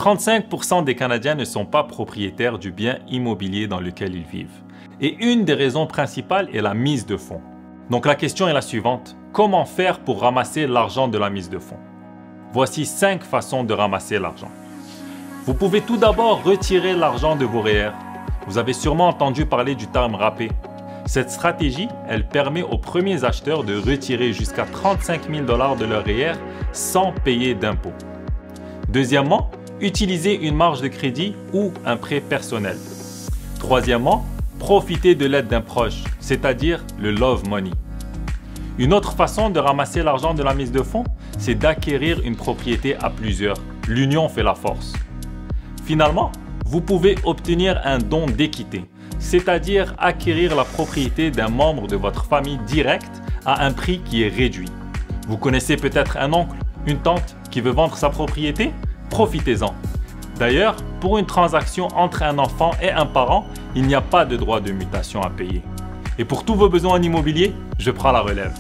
35% des Canadiens ne sont pas propriétaires du bien immobilier dans lequel ils vivent. Et une des raisons principales est la mise de fonds. Donc la question est la suivante. Comment faire pour ramasser l'argent de la mise de fonds? Voici 5 façons de ramasser l'argent. Vous pouvez tout d'abord retirer l'argent de vos REER. Vous avez sûrement entendu parler du terme râpé. Cette stratégie, elle permet aux premiers acheteurs de retirer jusqu'à 35 000 $ de leur REER sans payer d'impôts. Deuxièmement, utilisez une marge de crédit ou un prêt personnel. Troisièmement, profitez de l'aide d'un proche, c'est-à-dire le love money. Une autre façon de ramasser l'argent de la mise de fonds, c'est d'acquérir une propriété à plusieurs. L'union fait la force. Finalement, vous pouvez obtenir un don d'équité, c'est-à-dire acquérir la propriété d'un membre de votre famille directe à un prix qui est réduit. Vous connaissez peut-être un oncle, une tante qui veut vendre sa propriété? Profitez-en. D'ailleurs, pour une transaction entre un enfant et un parent, il n'y a pas de droit de mutation à payer. Et pour tous vos besoins en immobilier, je prends la relève.